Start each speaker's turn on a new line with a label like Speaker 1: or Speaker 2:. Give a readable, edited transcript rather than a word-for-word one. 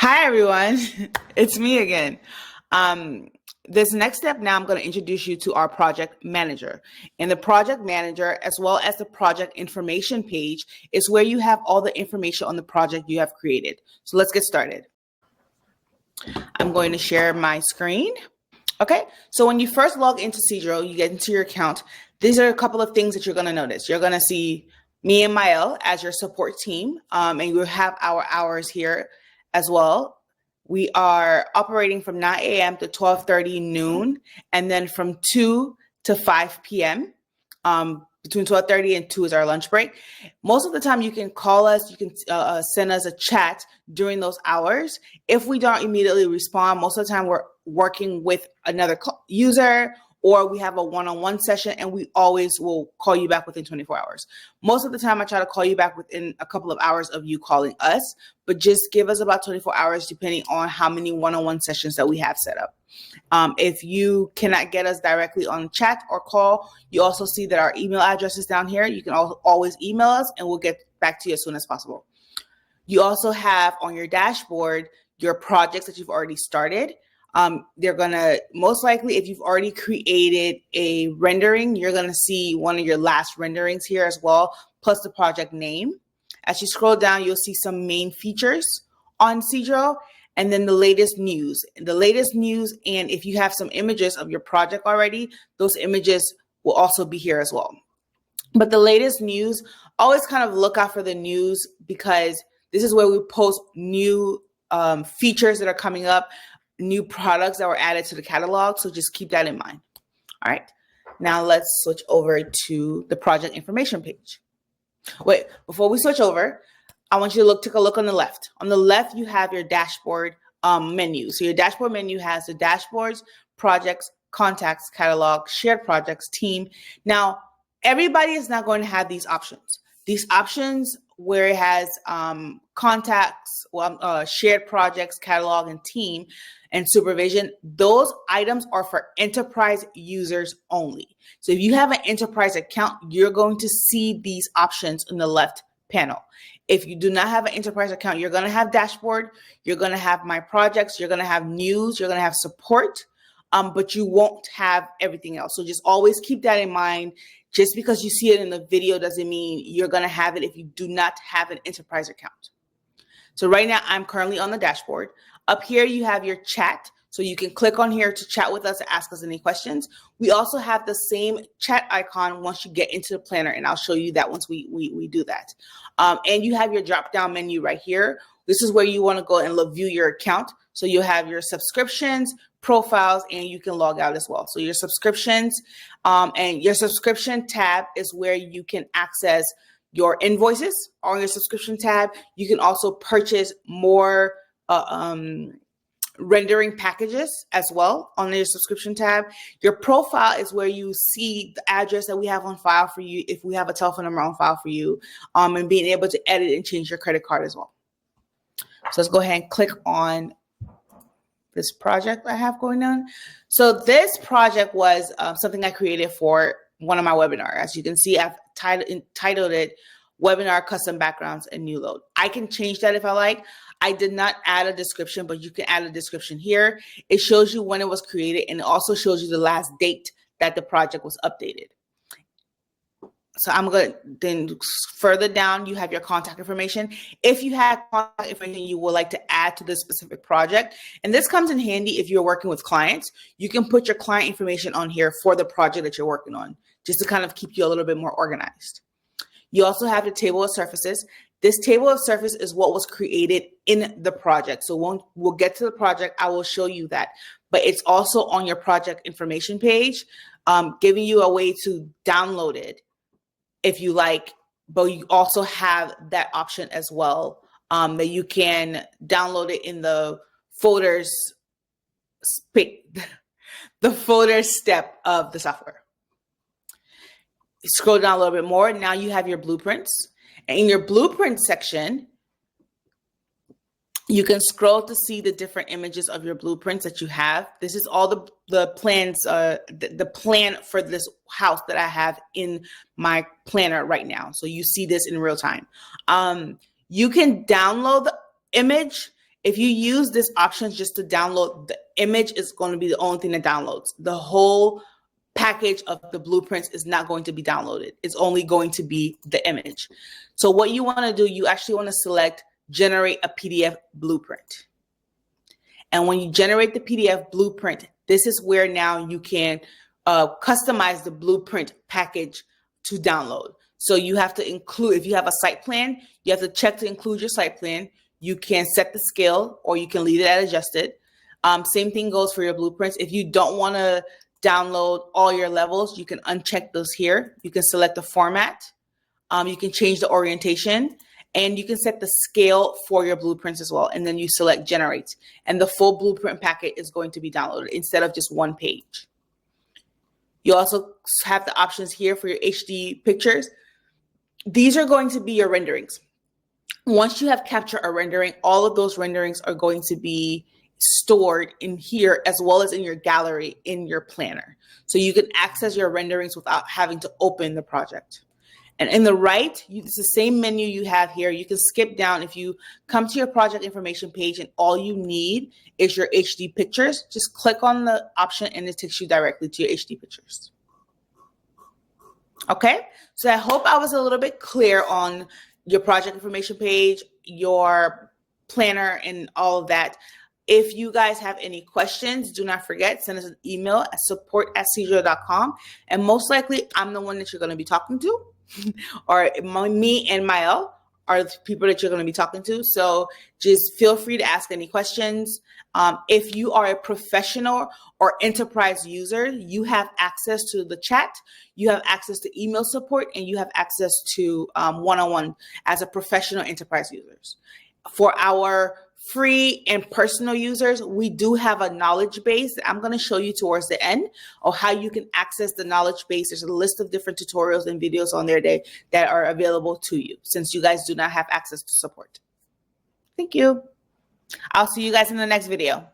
Speaker 1: Hi, everyone. It's me again. Um, this next step now, I'm going to introduce you to our project manager. And the project manager, as well as the project information page, is where you have all the information on the project you have created. So let's get started. I'm going to share my screen. Okay, so when you first log into Cedreo, you get into your account. These are a couple of things that you're going to notice. You're going to see me and Mael as your support team, and you have our hours here as well. We are operating from 9 a.m. to 12:30 noon, and then from 2 to 5 p.m. Between 12:30 and 2 is our lunch break. Most of the time, you can call us, you can send us a chat during those hours. If we don't immediately respond, most of the time we're working with another user or we have a one-on-one session, and we always will call you back within 24 hours. Most of the time, I try to call you back within a couple of hours of you calling us, but just give us about 24 hours depending on how many one-on-one sessions that we have set up. If you cannot get us directly on chat or call, you also see that our email address is down here. You can always email us, and we'll get back to you as soon as possible. You also have on your dashboard your projects that you've already started. They're going to, most likely, if you've already created a rendering, you're going to see one of your last renderings here as well, plus the project name. As you scroll down, you'll see some main features on Cedreo, and then the latest news. The latest news, and if you have some images of your project already, those images will also be here as well. But the latest news, always kind of look out for the news, because this is where we post new features that are coming up, new products that were added to the catalog. So just keep that in mind. All right. Now let's switch over to the project information page. Wait, before we switch over, I want you to take a look on the left. On the left, you have your dashboard menu. So your dashboard menu has the dashboards, projects, contacts, catalog, shared projects, team. Now, everybody is not going to have these options. These options where it has contacts, shared projects, catalog, and team, and supervision, those items are for enterprise users only. So if you have an enterprise account, you're going to see these options in the left panel. If you do not have an enterprise account, you're going to have dashboard, you're going to have my projects, you're going to have news, you're going to have support, but you won't have everything else. So just always keep that in mind. Just because you see it in the video doesn't mean you're going to have it if you do not have an enterprise account. So right now, I'm currently on the dashboard. Up here, you have your chat. So you can click on here to chat with us and ask us any questions. We also have the same chat icon once you get into the planner, and I'll show you that once we do that. And you have your drop-down menu right here. This is where you want to go and view your account. So you have your subscriptions, profiles, and you can log out as well. So your subscriptions and your subscription tab is where you can access your invoices. On your subscription tab, you can also purchase more rendering packages as well on your subscription tab. Your profile is where you see the address that we have on file for you, if we have a telephone number on file for you, and being able to edit and change your credit card as well. So let's go ahead and click on this project I have going on. So this project was something I created for one of my webinars. As you can see, I've titled it Webinar Custom Backgrounds and New Load. I can change that if I like. I did not add a description, but you can add a description here. It shows you when it was created, and it also shows you the last date that the project was updated. So I'm going to then further down, you have your contact information. If you have contact information you would like to add to this specific project, and this comes in handy if you're working with clients, you can put your client information on here for the project that you're working on, just to kind of keep you a little bit more organized. You also have the table of surfaces. This table of surface is what was created in the project. So when we'll get to the project, I will show you that. But it's also on your project information page, giving you a way to download it if you like, but you also have that option as well, that you can download it in the folders, the folder step of the software. Scroll down a little bit more. Now you have your blueprints. And in your blueprint section, you can scroll to see the different images of your blueprints that you have. This is all the plans, the plan for this house that I have in my planner right now. So you see this in real time. You can download the image If you use this option just to download, the image is going to be the only thing that downloads. The whole package of the blueprints is not going to be downloaded. It's only going to be the image. So what you want to do, you actually want to select generate a PDF blueprint. And when you generate the PDF blueprint, this is where now you can customize the blueprint package to download. So you have to include, if you have a site plan, you have to check to include your site plan. You can set the scale or you can leave it at adjusted. Same thing goes for your blueprints. If you don't want to download all your levels, you can uncheck those here. You can select the format. You can change the orientation, and you can set the scale for your blueprints as well. And then you select generate, and the full blueprint packet is going to be downloaded instead of just one page. You also have the options here for your HD pictures. These are going to be your renderings. Once you have captured a rendering, all of those renderings are going to be stored in here as well as in your gallery in your planner. So you can access your renderings without having to open the project. And in the right, it's the same menu you have here. You can skip down. If you come to your project information page and all you need is your HD pictures, just click on the option and it takes you directly to your HD pictures. Okay, so I hope I was a little bit clear on your project information page, your planner, and all of that. If you guys have any questions, do not forget, send us an email at support@cedreo.com. And most likely, I'm the one that you're going to be talking to, or me and Mael are the people that you're going to be talking to. So just feel free to ask any questions. If you are a professional or enterprise user, you have access to the chat, you have access to email support, and you have access to one-on-one as a professional enterprise users. For our free and personal users, we do have a knowledge base that I'm going to show you towards the end of how you can access the knowledge base. There's a list of different tutorials and videos on there that are available to you since you guys do not have access to support. Thank you. I'll see you guys in the next video.